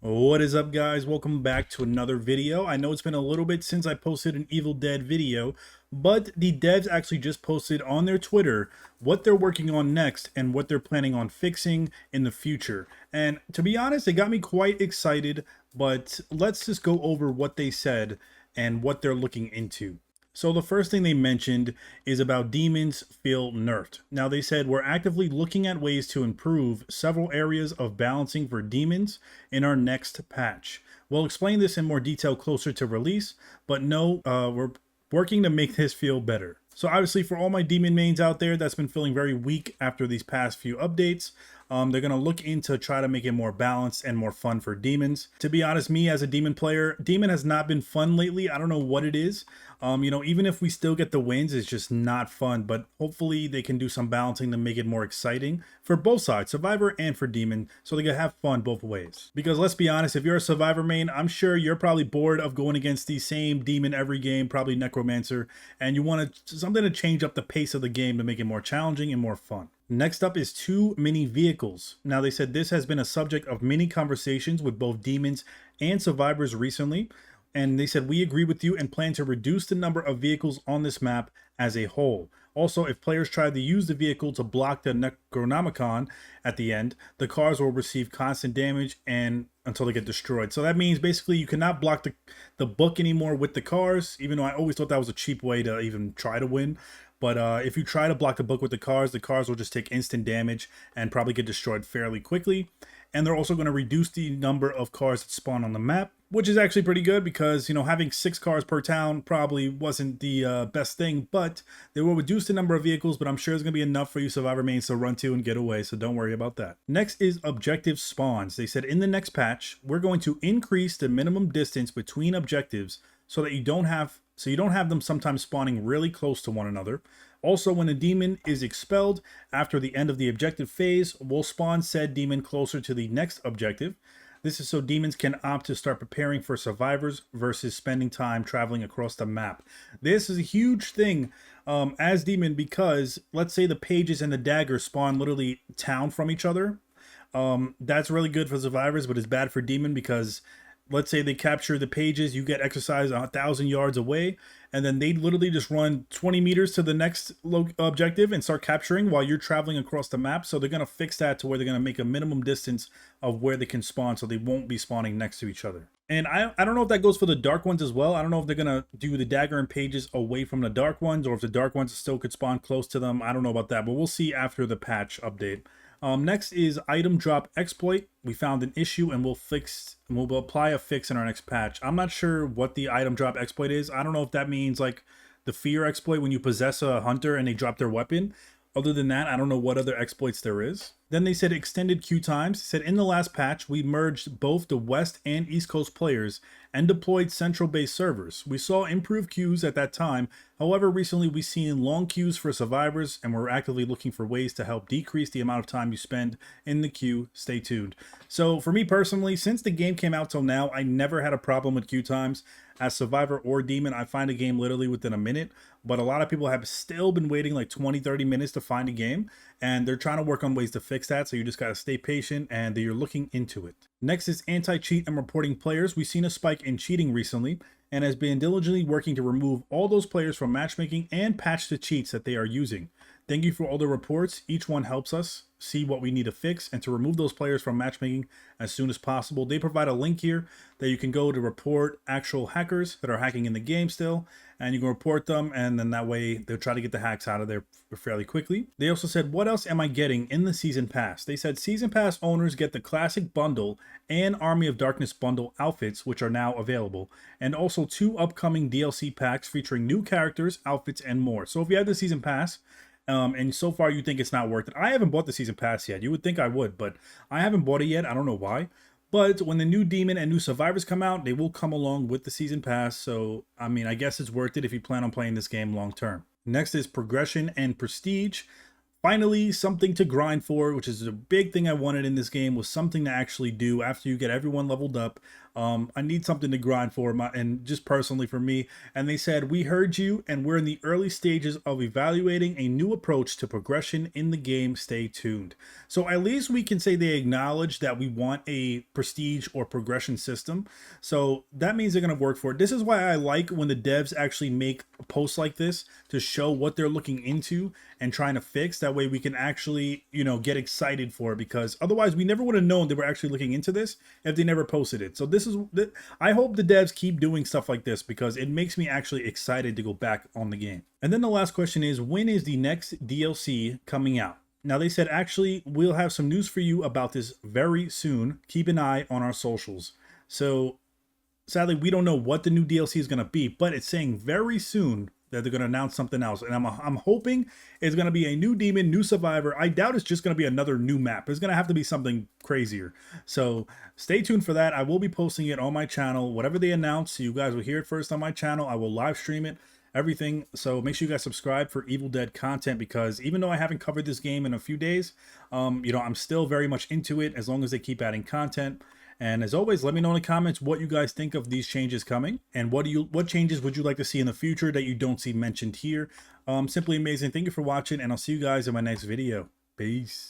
What is up, guys? Welcome back to another video. I know it's been a little bit since I posted an Evil Dead video, but the devs actually just posted on their Twitter what they're working on next and what they're planning on fixing in the future. And to be honest, it got me quite excited, but let's just go over what they said and what they're looking into. So the first thing they mentioned is about demons feel nerfed. Now they said we're actively looking at ways to improve several areas of balancing for demons in our next patch. We'll explain this in more detail closer to release, but no, we're working to make this feel better. So obviously for all my demon mains out there that's been feeling very weak after these past few updates, they're going to look into try to make it more balanced and more fun for demons. To be honest, me as a demon player, demon has not been fun lately. I don't know what it is. Even if we still get the wins, it's just not fun. But hopefully they can do some balancing to make it more exciting for both sides, Survivor and for Demon, so they can have fun both ways. Because let's be honest, if you're a Survivor main, I'm sure you're probably bored of going against the same Demon every game, probably Necromancer, and you want something to change up the pace of the game to make it more challenging and more fun. Next up is 2 mini vehicles. Now they said this has been a subject of many conversations with both demons and survivors recently. And they said, we agree with you and plan to reduce the number of vehicles on this map as a whole. Also, if players try to use the vehicle to block the Necronomicon at the end, the cars will receive constant damage and until they get destroyed. So that means basically you cannot block the book anymore with the cars, even though I always thought that was a cheap way to even try to win. But if you try to block the book with the cars will just take instant damage and probably get destroyed fairly quickly. And they're also going to reduce the number of cars that spawn on the map, which is actually pretty good because, having 6 cars per town probably wasn't the best thing, but they will reduce the number of vehicles, but I'm sure it's going to be enough for you Survivor mains to run to and get away, so don't worry about that. Next is objective spawns. They said in the next patch, we're going to increase the minimum distance between objectives so that you don't have them sometimes spawning really close to one another. Also, when a demon is expelled after the end of the objective phase, we'll spawn said demon closer to the next objective. This is so demons can opt to start preparing for survivors versus spending time traveling across the map. This is a huge thing as demon because let's say the pages and the daggers spawn literally town from each other. That's really good for survivors, but it's bad for demon because let's say they capture the pages, you get exercise 1,000 yards away, and then they literally just run 20 meters to the next objective and start capturing while you're traveling across the map. So they're going to fix that to where they're going to make a minimum distance of where they can spawn so they won't be spawning next to each other. And I don't know if that goes for the dark ones as well. I don't know if they're going to do the dagger and pages away from the dark ones or if the dark ones still could spawn close to them. I don't know about that, but we'll see after the patch update. Next is item drop exploit. We found an issue and we'll apply a fix in our next patch. I'm not sure what the item drop exploit is. I don't know if that means like the fear exploit when you possess a hunter and they drop their weapon. Other than that, I don't know what other exploits there is. Then they said extended queue times. They said in the last patch, we merged both the West and East Coast players and deployed central-based servers. We saw improved queues at that time. However, recently we've seen long queues for survivors and we're actively looking for ways to help decrease the amount of time you spend in the queue. Stay tuned. So for me personally, since the game came out till now, I never had a problem with queue times. As Survivor or Demon, I find a game literally within a minute, but a lot of people have still been waiting like 20-30 minutes to find a game, and they're trying to work on ways to fix that, so you just got to stay patient and you're looking into it. Next is anti-cheat and reporting players. We've seen a spike in cheating recently and has been diligently working to remove all those players from matchmaking and patch the cheats that they are using. Thank you for all the reports. Each one helps us see what we need to fix and to remove those players from matchmaking as soon as possible. They provide a link here that you can go to report actual hackers that are hacking in the game still, and you can report them, and then that way they'll try to get the hacks out of there fairly quickly. They also said, what else am I getting in the season pass? They said season pass owners get the classic bundle and Army of Darkness bundle outfits, which are now available, and also 2 upcoming DLC packs featuring new characters, outfits, and more. So if you have the season pass, and so far you think it's not worth it. I haven't bought the season pass yet. You would think I would, but I haven't bought it yet. I don't know why. But when the new Demon and new Survivors come out, they will come along with the season pass. So, I mean, I guess it's worth it if you plan on playing this game long term. Next is progression and prestige. Finally, something to grind for, which is a big thing I wanted in this game, was something to actually do after you get everyone leveled up. I need something to grind for, and just personally for me. And they said, we heard you, and we're in the early stages of evaluating a new approach to progression in the game. Stay tuned. So at least we can say they acknowledge that we want a prestige or progression system. So that means they're going to work for it. This is why I like when the devs actually make posts like this to show what they're looking into and trying to fix. That way we can actually, get excited for it, because otherwise we never would have known they were actually looking into this if they never posted it. So I hope the devs keep doing stuff like this, because it makes me actually excited to go back on the game. And then the last question is, when is the next DLC coming out? Now, they said, actually, we'll have some news for you about this very soon. Keep an eye on our socials. So sadly, we don't know what the new DLC is going to be, but it's saying very soon that they're going to announce something else. And I'm hoping it's going to be a new demon, new survivor. I doubt it's just going to be another new map. It's going to have to be something crazier. So stay tuned for that. I will be posting it on my channel. Whatever they announce, you guys will hear it first on my channel. I will live stream it, everything. So make sure you guys subscribe for Evil Dead content, because even though I haven't covered this game in a few days, I'm still very much into it, as long as they keep adding content. And as always, let me know in the comments what you guys think of these changes coming, and what changes would you like to see in the future that you don't see mentioned here. Simply amazing. Thank you for watching, and I'll see you guys in my next video. Peace.